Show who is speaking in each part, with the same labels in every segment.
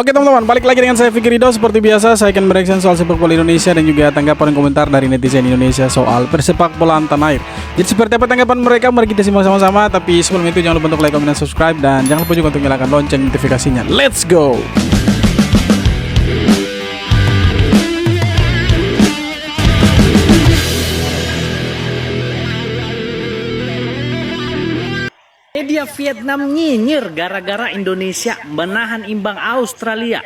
Speaker 1: Oke teman-teman, balik lagi dengan saya Fikri Ridho. Seperti biasa, saya akan bereaction soal sepak bola Indonesia dan juga tanggapan dan komentar dari netizen Indonesia soal persepak bolaan tanah air. Jadi seperti apa tanggapan mereka? Mari kita simak sama-sama. Tapi sebelum itu jangan lupa untuk like, komen, dan subscribe. Dan jangan lupa juga untuk nyalakan lonceng notifikasinya. Let's go!
Speaker 2: Media Vietnam nyinyir gara-gara Indonesia menahan imbang Australia.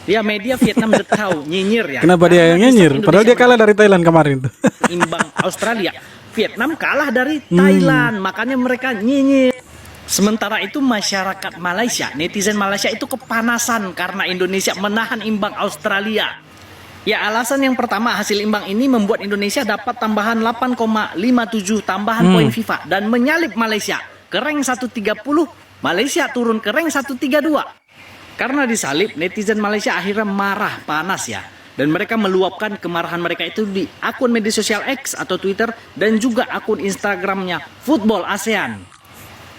Speaker 2: Ya, media Vietnam udah tahu nyinyir ya.
Speaker 1: Kenapa dia yang nyinyir? Padahal dia kalah dari Thailand kemarin tuh.
Speaker 2: Imbang Australia. Vietnam kalah dari Thailand, makanya mereka nyinyir. Sementara itu masyarakat Malaysia, netizen Malaysia itu kepanasan karena Indonesia menahan imbang Australia. Ya, alasan yang pertama, hasil imbang ini membuat Indonesia dapat tambahan 8,57 tambahan poin FIFA dan menyalip Malaysia ke rank 130, Malaysia turun ke rank 132. Karena disalip, netizen Malaysia akhirnya marah panas ya. Dan mereka meluapkan kemarahan mereka itu di akun media sosial X atau Twitter dan juga akun Instagramnya Football ASEAN.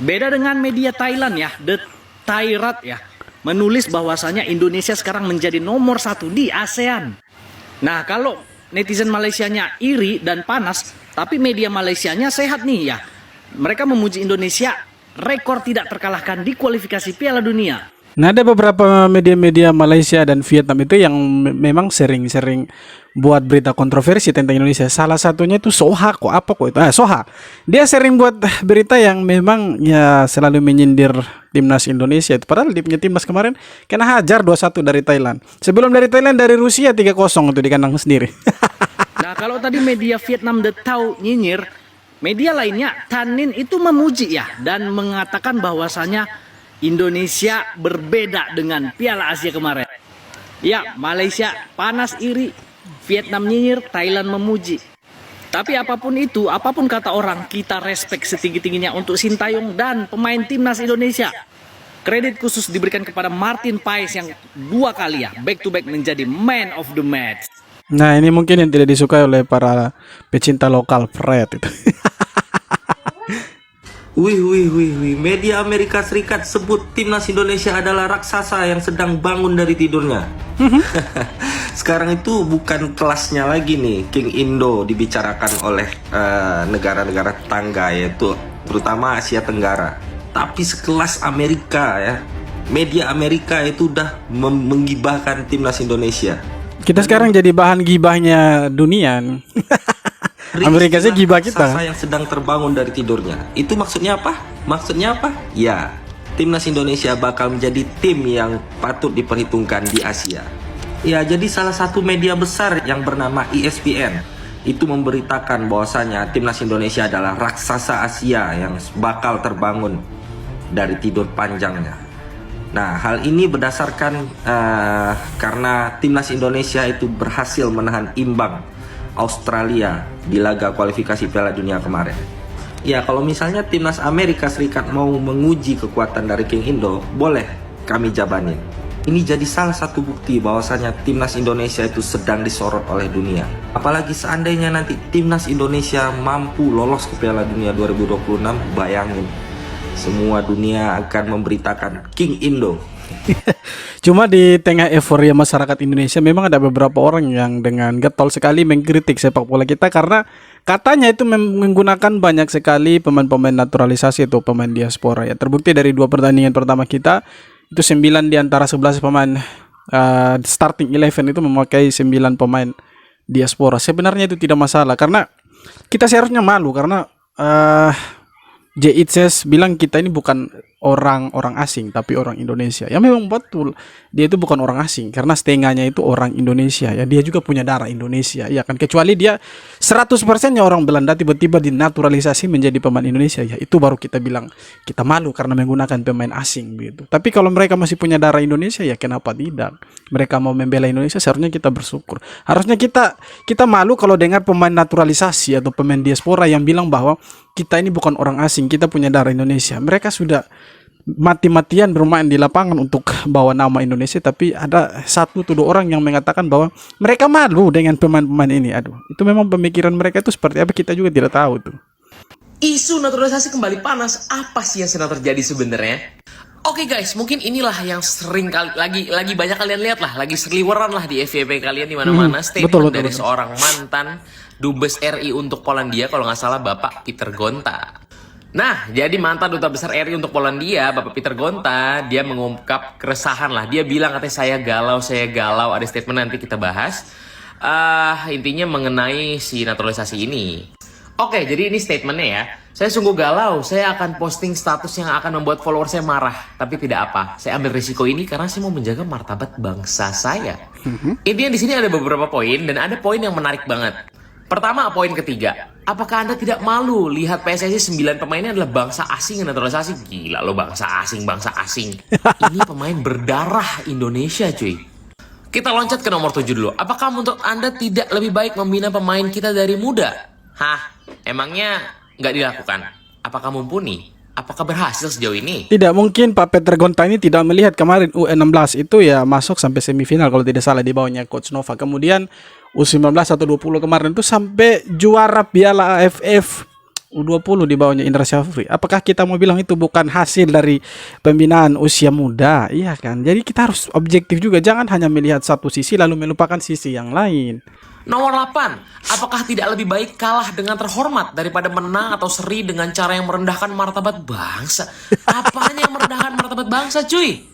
Speaker 2: Beda dengan media Thailand ya, The Thairat ya, menulis bahwasanya Indonesia sekarang menjadi nomor 1 di ASEAN. Nah, kalau netizen Malaysianya iri dan panas, tapi media Malaysianya sehat nih ya. Mereka memuji Indonesia rekor tidak terkalahkan di kualifikasi Piala Dunia.
Speaker 1: Nah, ada beberapa media-media Malaysia dan Vietnam itu yang memang sering-sering buat berita kontroversi tentang Indonesia. Salah satunya itu Soha kok, apa kok itu? Soha. Dia sering buat berita yang memang ya selalu menyindir timnas Indonesia itu. Padahal dia punya timnas kemarin kena hajar 2-1 dari Thailand. Sebelum dari Thailand, dari Rusia 3-0 itu di kandang sendiri.
Speaker 2: Nah, kalau tadi media Vietnam The Tau nyinyir, media lainnya Tanin itu memuji ya dan mengatakan bahwasanya Indonesia berbeda dengan Piala Asia kemarin. Ya, Malaysia panas iri, Vietnam nyinyir, Thailand memuji. Tapi apapun itu, apapun kata orang, kita respect setinggi-tingginya untuk Sintayong dan pemain timnas Indonesia. Kredit khusus diberikan kepada Martin Paes yang 2 kali ya back to back menjadi man of the match.
Speaker 1: Nah, ini mungkin yang tidak disukai oleh para pecinta lokal Fred itu.
Speaker 3: Wih, media Amerika Serikat sebut timnas Indonesia adalah raksasa yang sedang bangun dari tidurnya. Sekarang itu bukan kelasnya lagi nih King Indo dibicarakan oleh negara-negara tetangga, yaitu terutama Asia Tenggara. Tapi sekelas Amerika ya, media Amerika itu udah menggibahkan timnas Indonesia.
Speaker 1: Kita sekarang jadi bahan gibahnya dunia. Amerika sih gibah kita.
Speaker 3: Raksasa yang sedang terbangun dari tidurnya. Itu maksudnya apa? Maksudnya apa? Ya, timnas Indonesia bakal menjadi tim yang patut diperhitungkan di Asia. Ya, jadi salah satu media besar yang bernama ESPN itu memberitakan bahwasanya timnas Indonesia adalah raksasa Asia yang bakal terbangun dari tidur panjangnya. Nah, hal ini berdasarkan karena timnas Indonesia itu berhasil menahan imbang Australia di laga kualifikasi Piala Dunia kemarin. Ya, kalau misalnya timnas Amerika Serikat mau menguji kekuatan dari King Indo, boleh kami jabanin. Ini jadi salah satu bukti bahwasanya timnas Indonesia itu sedang disorot oleh dunia. Apalagi seandainya nanti timnas Indonesia mampu lolos ke Piala Dunia 2026, bayangin semua dunia akan memberitakan King Indo.
Speaker 1: Cuma di tengah euforia masyarakat Indonesia memang ada beberapa orang yang dengan getol sekali mengkritik sepak bola kita karena katanya itu menggunakan banyak sekali pemain-pemain naturalisasi atau pemain diaspora ya. Terbukti dari 2 pertandingan pertama kita itu 9 di antara 11 pemain starting 11 itu memakai 9 pemain diaspora. Sebenarnya itu tidak masalah karena kita seharusnya malu karena J.Itses bilang kita ini bukan orang asing tapi orang Indonesia. Ya memang betul, dia itu bukan orang asing karena setengahnya itu orang Indonesia ya. Dia juga punya darah Indonesia ya kan, kecuali dia 100% nya orang Belanda tiba-tiba dinaturalisasi menjadi pemain Indonesia ya. Itu baru kita bilang kita malu karena menggunakan pemain asing gitu. Tapi kalau mereka masih punya darah Indonesia ya kenapa tidak? Mereka mau membela Indonesia, seharusnya kita bersyukur. Harusnya kita malu kalau dengar pemain naturalisasi atau pemain diaspora yang bilang bahwa kita ini bukan orang asing, kita punya darah Indonesia. Mereka sudah mati-matian bermain di lapangan untuk bawa nama Indonesia, tapi ada 1-2 orang yang mengatakan bahwa mereka malu dengan pemain-pemain ini. Aduh, itu memang pemikiran mereka itu seperti apa kita juga tidak tahu tuh.
Speaker 4: Isu naturalisasi kembali panas. Apa sih yang sedang terjadi sebenarnya? Oke guys, mungkin inilah yang sering kali lagi banyak kalian lihat lah, lagi seliweran lah di FYP kalian di mana-mana, statement dari seorang mantan dubes RI untuk Polandia, kalau nggak salah Bapak Peter Gonta. Nah, jadi mantan duta besar RI untuk Polandia, Bapak Peter Gonta, dia mengungkap keresahan lah. Dia bilang katanya saya galau, ada statement nanti kita bahas. Intinya mengenai si naturalisasi ini. Oke, jadi ini statementnya ya. Saya sungguh galau, saya akan posting status yang akan membuat follower saya marah. Tapi tidak apa, saya ambil risiko ini karena saya mau menjaga martabat bangsa saya. Intinya di sini ada beberapa poin dan ada poin yang menarik banget. Pertama, poin ketiga. Apakah Anda tidak malu lihat PSSI 9 pemainnya adalah bangsa asing yang naturalisasi? Gila lo, bangsa asing. Ini pemain berdarah Indonesia cuy. Kita loncat ke nomor 7 dulu. Apakah menurut Anda tidak lebih baik membina pemain kita dari muda? Hah? Emangnya nggak dilakukan? Apakah mumpuni? Apakah berhasil sejauh ini?
Speaker 1: Tidak mungkin Pak Peter Gonta ini tidak melihat kemarin U16 itu ya masuk sampai semifinal kalau tidak salah di bawahnya Coach Nova. Kemudian U19 atau 20 kemarin itu sampai juara Piala AFF U20 di bawahnya Indra Syafri. Apakah kita mau bilang itu bukan hasil dari pembinaan usia muda? Iya kan? Jadi kita harus objektif juga. Jangan hanya melihat satu sisi lalu melupakan sisi yang lain.
Speaker 4: Nomor 8. Apakah tidak lebih baik kalah dengan terhormat daripada menang atau seri dengan cara yang merendahkan martabat bangsa? Apanya yang merendahkan martabat bangsa cuy?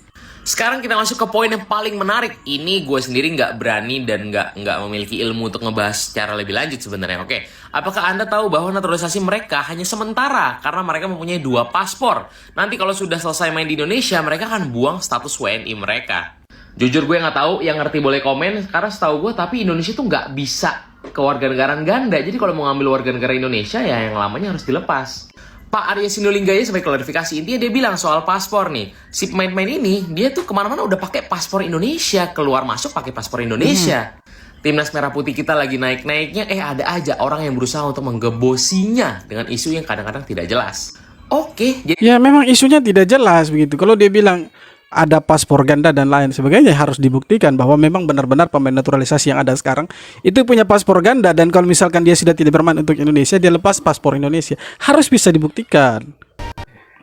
Speaker 4: Sekarang kita masuk ke poin yang paling menarik. Ini gue sendiri nggak berani dan nggak memiliki ilmu untuk ngebahas secara lebih lanjut sebenarnya. Oke, apakah Anda tahu bahwa naturalisasi mereka hanya sementara karena mereka mempunyai 2 paspor? Nanti kalau sudah selesai main di Indonesia, mereka akan buang status WNI mereka. Jujur gue nggak tahu, yang ngerti boleh komen. Karena setahu gue, tapi Indonesia tuh nggak bisa kewarganegaraan ganda. Jadi kalau mau ngambil warga negara Indonesia, ya yang lamanya harus dilepas. Pak Arya Sinulinggaya sampai klarifikasi, intinya dia bilang soal paspor nih, si pemain-pemain ini dia tuh kemana-mana udah pakai paspor Indonesia, keluar masuk pakai paspor Indonesia. Timnas Merah Putih kita lagi naik-naiknya, ada aja orang yang berusaha untuk menggebosinya dengan isu yang kadang-kadang tidak jelas. Oke, jadi
Speaker 1: Ya memang isunya tidak jelas begitu. Kalau dia bilang ada paspor ganda dan lain sebagainya, harus dibuktikan bahwa memang benar-benar pemain naturalisasi yang ada sekarang itu punya paspor ganda, dan kalau misalkan dia sudah tidak bermain untuk Indonesia, dia lepas paspor Indonesia, harus bisa dibuktikan.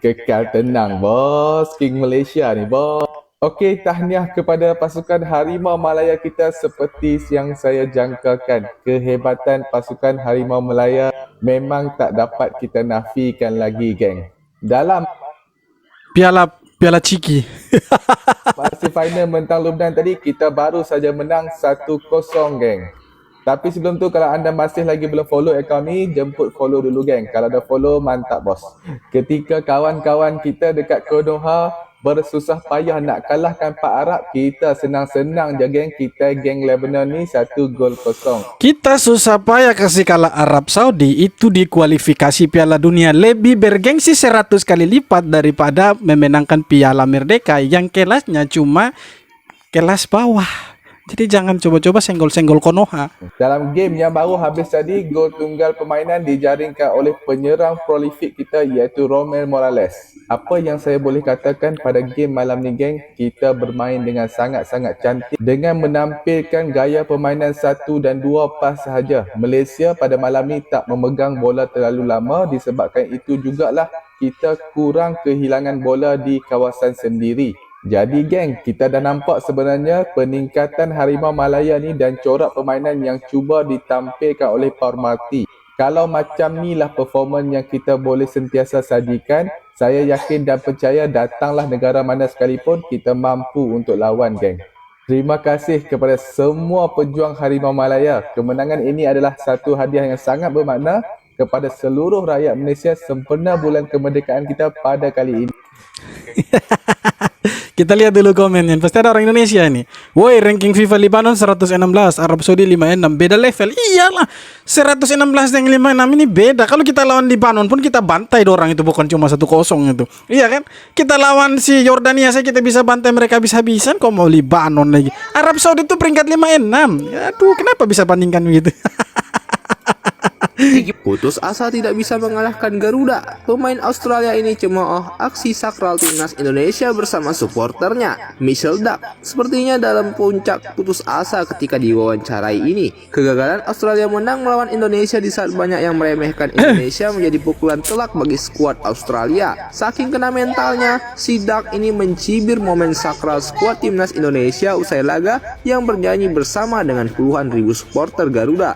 Speaker 5: Kekal tenang bos, King Malaysia ni bos. Okey, tahniah kepada pasukan Harimau Malaya kita seperti yang saya jangkakan. Kehebatan pasukan Harimau Malaya memang tak dapat kita nafikan lagi, geng. Dalam
Speaker 1: Piala Ciki.
Speaker 5: fase final mentang Lubnan tadi, kita baru saja menang 1-0, geng. Tapi sebelum tu, kalau anda masih lagi belum follow akaun ni, jemput follow dulu, geng. Kalau dah follow, mantap bos. Ketika kawan-kawan kita dekat Konoha bersusah payah nak kalahkan Pak Arab, kita senang-senang je, geng. Kita geng Lebanon ni 1-0.
Speaker 1: Kita susah payah kasih kalah Arab Saudi itu di kualifikasi Piala Dunia, lebih bergengsi 100 kali lipat daripada memenangkan Piala Merdeka yang kelasnya cuma kelas bawah. Jadi jangan coba-coba senggol-senggol Konoha.
Speaker 5: Dalam game yang baru habis tadi, gol tunggal permainan dijaringkan oleh penyerang prolific kita iaitu Romel Morales. Apa yang saya boleh katakan pada game malam ni, geng, kita bermain dengan sangat-sangat cantik dengan menampilkan gaya permainan 1 dan 2 pas sahaja. Malaysia pada malam ni tak memegang bola terlalu lama, disebabkan itu jugalah kita kurang kehilangan bola di kawasan sendiri. Jadi geng, kita dah nampak sebenarnya peningkatan Harimau Malaya ni dan corak permainan yang cuba ditampilkan oleh Parmati. Kalau macam ni lah performan yang kita boleh sentiasa sajikan, saya yakin dan percaya datanglah negara mana sekalipun, kita mampu untuk lawan, geng. Terima kasih kepada semua pejuang Harimau Malaya. Kemenangan ini adalah satu hadiah yang sangat bermakna kepada seluruh rakyat Malaysia sempena bulan kemerdekaan kita pada kali ini.
Speaker 1: Kita lihat dulu komennya. Pasti ada orang Indonesia nih. Woi, ranking FIFA Lebanon 116, Arab Saudi 56. Beda level. Iyalah, 116 dan 56 ini beda. Kalau kita lawan Lebanon pun kita bantai orang itu, bukan cuma 1-0 itu. Iya kan? Kita lawan si Yordania saja kita bisa bantai mereka habis-habisan, kok mau Lebanon lagi. Arab Saudi itu peringkat 56. Aduh, kenapa bisa bandingkan begitu?
Speaker 6: Putus asa tidak bisa mengalahkan Garuda. Pemain Australia ini cemooh aksi sakral timnas Indonesia bersama supporternya, Michelle Duck. Sepertinya dalam puncak putus asa ketika diwawancarai ini. Kegagalan Australia menang melawan Indonesia di saat banyak yang meremehkan Indonesia menjadi pukulan telak bagi skuad Australia. Saking kena mentalnya, si Duck ini mencibir momen sakral skuad timnas Indonesia usai laga yang bernyanyi bersama dengan puluhan ribu supporter Garuda.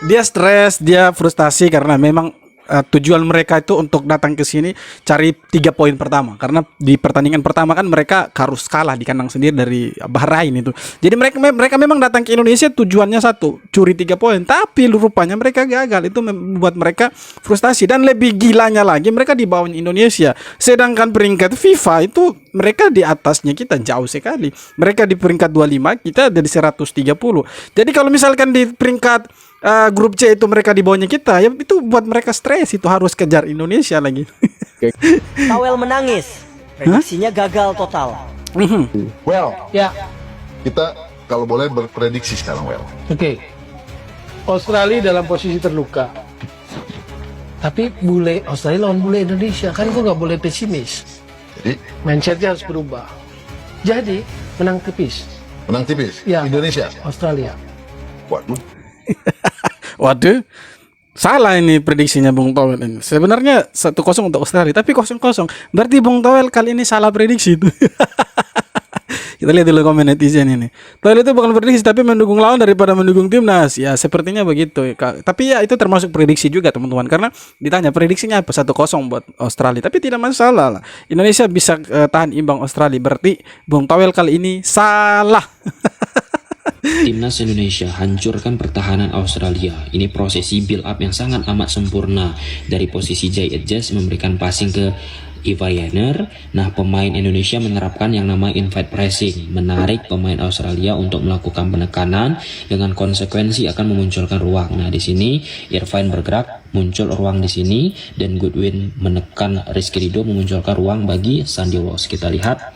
Speaker 1: Dia stres, dia frustasi karena memang tujuan mereka itu untuk datang ke sini cari 3 poin pertama, karena di pertandingan pertama kan mereka harus kalah di kandang sendiri dari Bahrain itu. Jadi mereka memang datang ke Indonesia tujuannya satu, curi 3 poin, tapi rupanya mereka gagal. Itu membuat mereka frustasi, dan lebih gilanya lagi mereka di bawah Indonesia, sedangkan peringkat FIFA itu mereka di atasnya kita jauh sekali. Mereka di peringkat 25, kita dari 130. Jadi kalau misalkan di peringkat grup C itu mereka di bawahnya kita, ya itu buat mereka stres, itu harus kejar Indonesia lagi.
Speaker 7: Towel menangis, prediksinya gagal total.
Speaker 8: Well,
Speaker 9: Ya,
Speaker 8: kita kalau boleh berprediksi sekarang, Well.
Speaker 9: oke. Australia dalam posisi terluka. Tapi bule Australia lawan bule Indonesia, kan gue nggak boleh pesimis.
Speaker 8: Jadi,
Speaker 9: Mindsetnya harus berubah. Jadi menang tipis.
Speaker 8: menang tipis.
Speaker 9: Ya.
Speaker 8: Indonesia.
Speaker 9: Australia.
Speaker 8: Waduh.
Speaker 1: Waduh, salah ini prediksinya Bung Towel ini. Sebenarnya 1-0 untuk Australia, tapi 0-0. Berarti Bung Towel kali ini salah prediksi itu. Kita lihat dulu komen netizen ini. Towel itu bukan prediksi tapi mendukung lawan daripada mendukung timnas. Ya sepertinya begitu. Tapi ya itu termasuk prediksi juga teman-teman, karena ditanya prediksinya apa, 1-0 buat Australia. Tapi tidak masalah lah. Indonesia bisa tahan imbang Australia. Berarti Bung Towel kali ini salah.
Speaker 10: Timnas Indonesia hancurkan pertahanan Australia. Ini prosesi build up yang sangat amat sempurna. Dari posisi Jay Adjust memberikan passing ke Iva Jenner. Nah, pemain Indonesia menerapkan yang namanya invite pressing, menarik pemain Australia untuk melakukan penekanan dengan konsekuensi akan memunculkan ruang. Nah, di sini Irfan bergerak, muncul ruang di sini, dan Goodwin menekan Rizky Ridho memunculkan ruang bagi Sandy Walsh. Kita lihat,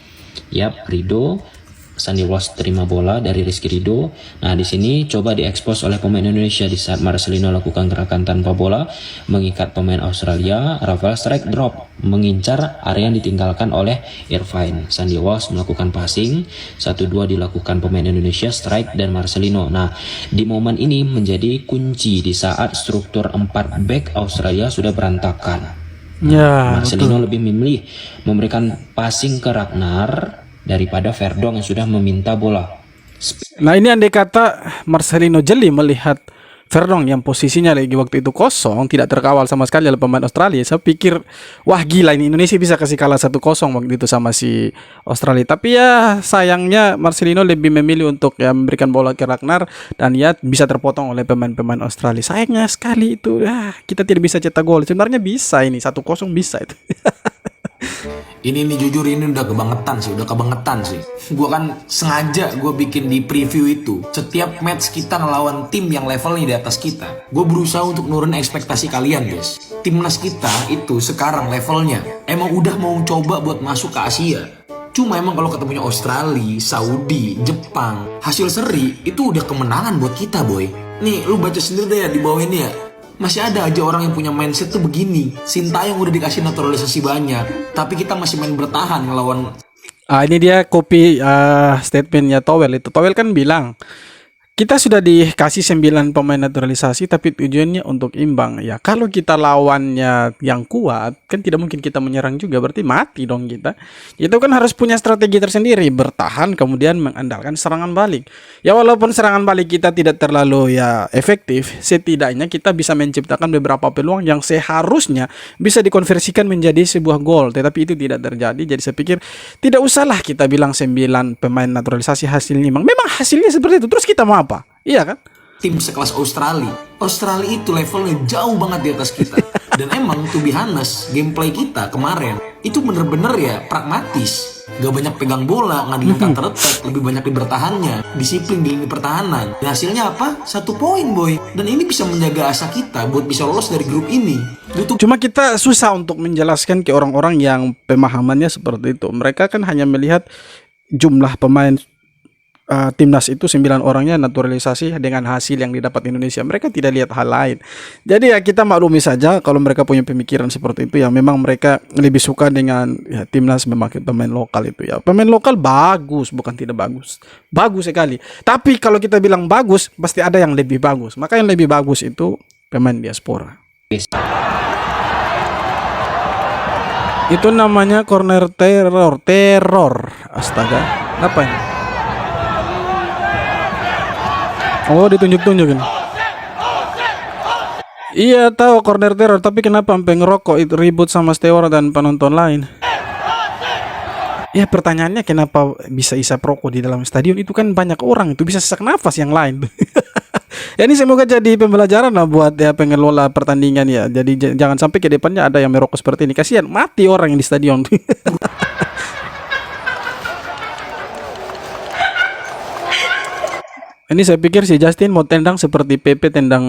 Speaker 10: yap, Ridho, Sandy Walsh terima bola dari Rizky Ridho. Nah, di sini coba diekspos oleh pemain Indonesia di saat Marcelino lakukan gerakan tanpa bola, mengikat pemain Australia. Rafael strike drop, mengincar area yang ditinggalkan oleh Irfan. Sandy Walsh melakukan passing, 1-2 dilakukan pemain Indonesia, strike dan Marcelino. Nah, di momen ini menjadi kunci di saat struktur 4 back Australia sudah berantakan.
Speaker 1: Ya,
Speaker 10: Marcelino lebih memilih memberikan passing ke Ragnar daripada Verdong yang sudah meminta bola.
Speaker 1: Nah ini andai kata Marcelino jeli melihat Verdong yang posisinya lagi waktu itu kosong, tidak terkawal sama sekali oleh pemain Australia, saya pikir wah gila ini Indonesia bisa kasih kalah 1-0 waktu itu sama si Australia. Tapi ya sayangnya Marcelino lebih memilih untuk ya memberikan bola ke Ragnar, dan ya bisa terpotong oleh pemain-pemain Australia. Sayangnya sekali itu, kita tidak bisa cetak gol. Sebenarnya bisa ini 1-0 bisa itu.
Speaker 11: Ini jujur ini udah kebangetan sih. Gue kan sengaja gue bikin di preview itu, setiap match kita ngelawan tim yang levelnya di atas kita, gue berusaha untuk nurunin ekspektasi kalian guys. Timnas kita itu sekarang levelnya emang udah mau coba buat masuk ke Asia. Cuma emang kalau ketemunya Australia, Saudi, Jepang, hasil seri itu udah kemenangan buat kita boy. Nih lu baca sendiri deh ya di bawah ini ya. Masih ada aja orang yang punya mindset tuh begini. Sintayong udah dikasih naturalisasi banyak, tapi kita masih main bertahan ngelawan.
Speaker 1: Ini dia copy statementnya Towel itu. Towel kan bilang kita sudah dikasih 9 pemain naturalisasi tapi tujuannya untuk imbang. Ya kalau kita lawannya yang kuat kan tidak mungkin kita menyerang juga, berarti mati dong kita. Itu kan harus punya strategi tersendiri, bertahan kemudian mengandalkan serangan balik. Ya walaupun serangan balik kita tidak terlalu ya efektif, setidaknya kita bisa menciptakan beberapa peluang yang seharusnya bisa dikonversikan menjadi sebuah gol. Tetapi itu tidak terjadi. Jadi saya pikir tidak usahlah kita bilang 9 pemain naturalisasi hasilnya imbang. Memang hasilnya seperti itu. Terus kita mau apa? Iya kan?
Speaker 11: Tim sekelas Australia itu levelnya jauh banget di atas kita. Dan emang to be honest, gameplay kita kemarin itu bener-bener ya pragmatis. Gak banyak pegang bola, ngadilin counter attack, lebih banyak di bertahannya, disiplin di lini pertahanan. Dan hasilnya apa? 1 poin boy. Dan ini bisa menjaga asa kita buat bisa lolos dari grup ini.
Speaker 1: Cuma kita susah untuk menjelaskan ke orang-orang yang pemahamannya seperti itu. Mereka kan hanya melihat jumlah pemain timnas itu 9 orangnya naturalisasi dengan hasil yang didapat Indonesia. Mereka tidak lihat hal lain. Jadi ya kita maklumi saja kalau mereka punya pemikiran seperti itu ya. Memang mereka lebih suka dengan ya, timnas memakai pemain lokal itu ya. Pemain lokal bagus, bukan tidak bagus. Bagus sekali. Tapi kalau kita bilang bagus, pasti ada yang lebih bagus. Maka yang lebih bagus itu pemain diaspora. Itu namanya corner teror. Astaga. Apa ini? Oh, ditunjuk-tunjukin. Iya, tahu corner teror, tapi kenapa sampai ngerokok itu ribut sama steward dan penonton lain? Ya, pertanyaannya kenapa bisa isap rokok di dalam stadion? Itu kan banyak orang, itu bisa sesak nafas yang lain. Ya, ini semoga jadi pembelajaran lah buat ya pengelola pertandingan ya. Jadi jangan sampai ke depannya ada yang merokok seperti ini. Kasihan, mati orang yang di stadion. Ini saya pikir si Justin mau tendang seperti Pepe tendang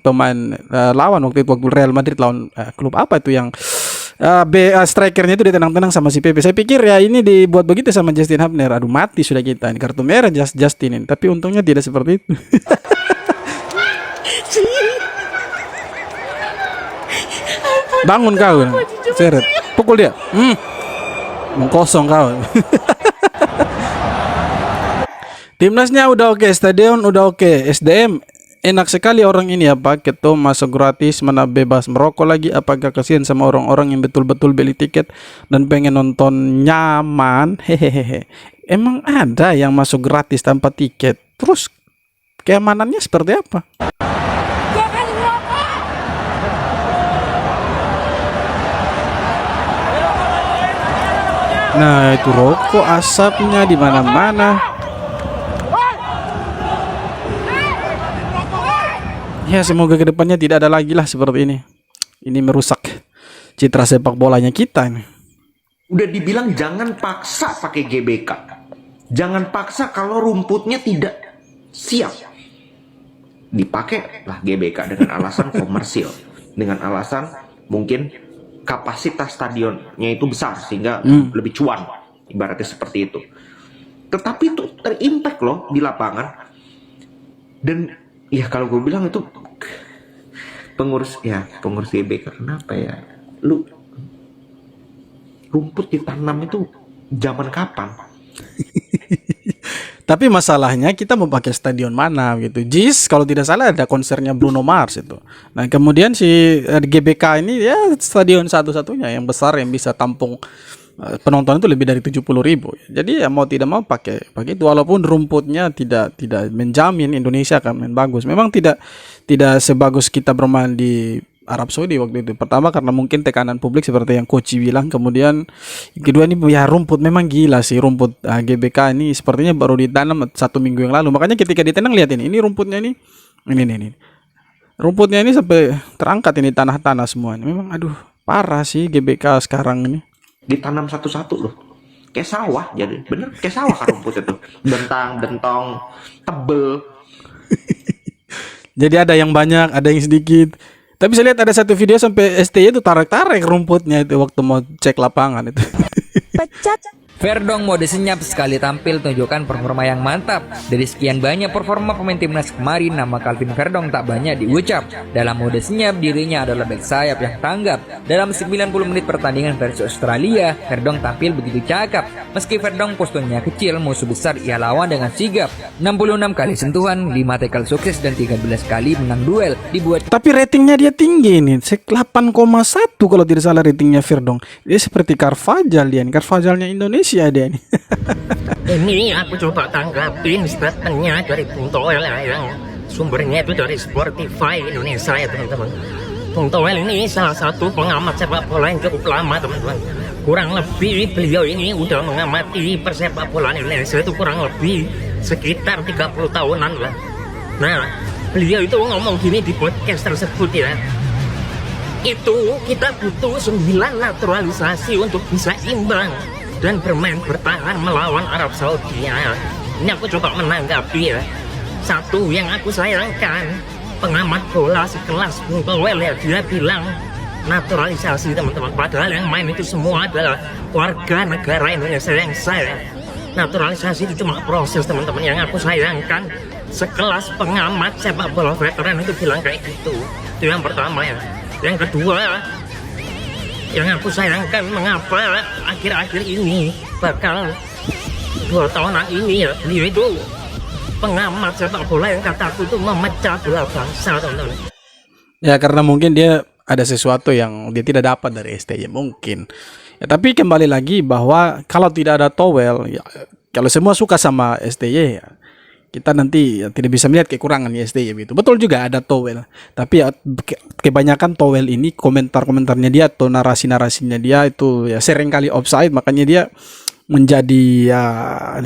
Speaker 1: pemain lawan waktu itu, waktu Real Madrid lawan klub apa itu yang strikernya itu ditendang-tendang sama si Pepe. Saya pikir ya ini dibuat begitu sama Justin Hubner. Aduh, mati sudah kita, ini kartu merah Justin ini. Tapi untungnya tidak seperti itu. Bangun kau, seret, pukul dia. Mengkosong kau. Timnasnya udah oke, stadion udah oke, SDM enak sekali orang ini ya Pak. Ketua masuk gratis, mana bebas merokok lagi. Apakah kasihan sama orang-orang yang betul-betul beli tiket dan pengen nonton nyaman? Hehehe. Emang ada yang masuk gratis tanpa tiket? Terus keamanannya seperti apa? Nah, itu rokok asapnya di mana-mana. Ya, semoga kedepannya tidak ada lagi lah seperti ini. Ini merusak citra sepak bolanya kita ini.
Speaker 12: Udah dibilang jangan paksa pakai GBK. Jangan paksa kalau rumputnya tidak siap. Dipakai lah GBK dengan alasan komersil. Dengan alasan mungkin kapasitas stadionnya itu besar sehingga lebih cuan. Ibaratnya seperti itu. Tetapi itu terimpact loh di lapangan. Dan ya kalau gue bilang itu pengurus GBK, kenapa ya? Lu rumput ditanam itu zaman kapan?
Speaker 1: Tapi masalahnya kita mau pakai stadion mana gitu. JIS kalau tidak salah ada konsernya Bruno Mars itu. Nah, kemudian si GBK ini ya stadion satu-satunya yang besar yang bisa tampung penonton itu lebih dari 70.000. Jadi ya mau tidak mau pakai itu, walaupun rumputnya tidak menjamin Indonesia akan main bagus. Memang tidak sebagus kita bermain di Arab Saudi waktu itu. Pertama karena mungkin tekanan publik seperti yang Koci bilang. Kemudian kedua ini ya rumput memang gila sih rumput GBK ini sepertinya baru ditanam 1 minggu yang lalu. Makanya ketika ditendang lihat ini rumputnya ini. Rumputnya ini sampai terangkat ini tanah-tanah semua. Memang aduh parah sih GBK sekarang ini.
Speaker 12: Ditanam satu-satu loh, kayak sawah. Jadi bener kayak sawah kan rumputnya tuh, bentang-bentong, tebel.
Speaker 1: Jadi ada yang banyak, ada yang sedikit. Tapi saya lihat ada satu video sampai STY itu tarik-tarik rumputnya itu waktu mau cek lapangan itu.
Speaker 13: Pecat. Verdong mode senyap sekali tampil tunjukkan performa yang mantap. Dari sekian banyak performa pemain timnas kemarin, nama Calvin Verdong tak banyak diucap. Dalam mode senyap, dirinya adalah bek sayap yang tanggap. Dalam 90 menit pertandingan versi Australia, Verdong tampil begitu cakap. Meski Verdong posturnya kecil, musuh besar ia lawan dengan sigap. 66 kali sentuhan, 5 tackle sukses dan 13 kali menang duel.
Speaker 1: Tapi ratingnya dia tinggi nih, 8,1 kalau tidak salah ratingnya Verdong. Dia seperti Carvajal dia, Carvajalnya Indonesia dia ini.
Speaker 14: Ini aku coba tanggapin statementnya dari Bung Toel yang sumbernya itu dari Sportify Indonesia ya teman-teman. Bung Toel ini salah satu pengamat sepak bola yang cukup lama teman-teman. Kurang lebih beliau ini udah mengamati persepak bola Indonesia itu kurang lebih sekitar 30 tahunan lah. Nah, beliau itu ngomong gini di podcast tersebut ya. Itu kita butuh 9 naturalisasi untuk bisa imbang dan bertahan melawan Arab Saudi ya. Ini aku coba menanggapi ya. Satu yang aku sayangkan, pengamat bola sekelas Bung Toel ya, dia bilang naturalisasi teman-teman. Padahal yang main itu semua adalah warga negara Indonesia yang sah ya. Naturalisasi itu cuma proses, teman-teman. Yang aku sayangkan, sekelas pengamat sepak bola veteran itu bilang kayak gitu. Itu yang pertama ya. Yang kedua, yang aku sayangkan mengapa akhir-akhir ini bakal 2 tahunan ini ya, beliau itu pengamat sepak bola yang kataku itu memecah belah bangsa, teman-teman.
Speaker 1: Ya karena mungkin dia ada sesuatu yang dia tidak dapat dari STY mungkin. Ya, tapi kembali lagi bahwa kalau tidak ada Towel, ya, kalau semua suka sama STY, ya, kita nanti ya, tidak bisa melihat kekurangan STY gitu. Betul juga ada Towel, tapi ya, kebanyakan Towel ini komentar-komentarnya dia atau narasi-narasinya dia itu ya sering kali offside, makanya dia menjadi ya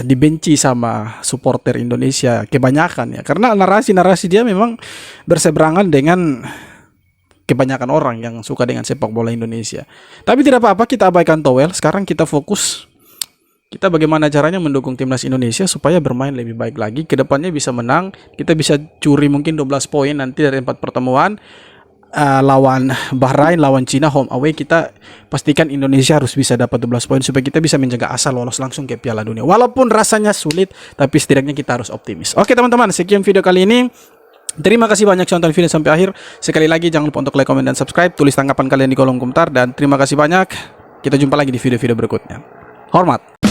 Speaker 1: dibenci sama supporter Indonesia kebanyakan ya, karena narasi-narasi dia memang berseberangan dengan kebanyakan orang yang suka dengan sepak bola Indonesia. Tapi tidak apa-apa, kita abaikan Towel. Sekarang kita fokus kita bagaimana caranya mendukung timnas Indonesia supaya bermain lebih baik lagi, kedepannya bisa menang, kita bisa curi mungkin 12 poin nanti dari 4 pertemuan. Lawan Bahrain, lawan Cina home away, kita pastikan Indonesia harus bisa dapat 12 poin supaya kita bisa menjaga asa lolos langsung ke Piala Dunia. Walaupun rasanya sulit, tapi setidaknya kita harus optimis. Oke teman-teman, sekian video kali ini. Terima kasih banyak sudah nonton video sampai akhir. Sekali lagi jangan lupa untuk like, komen, dan subscribe. Tulis tanggapan kalian di kolom komentar. Dan terima kasih banyak. Kita jumpa lagi di video-video berikutnya. Hormat.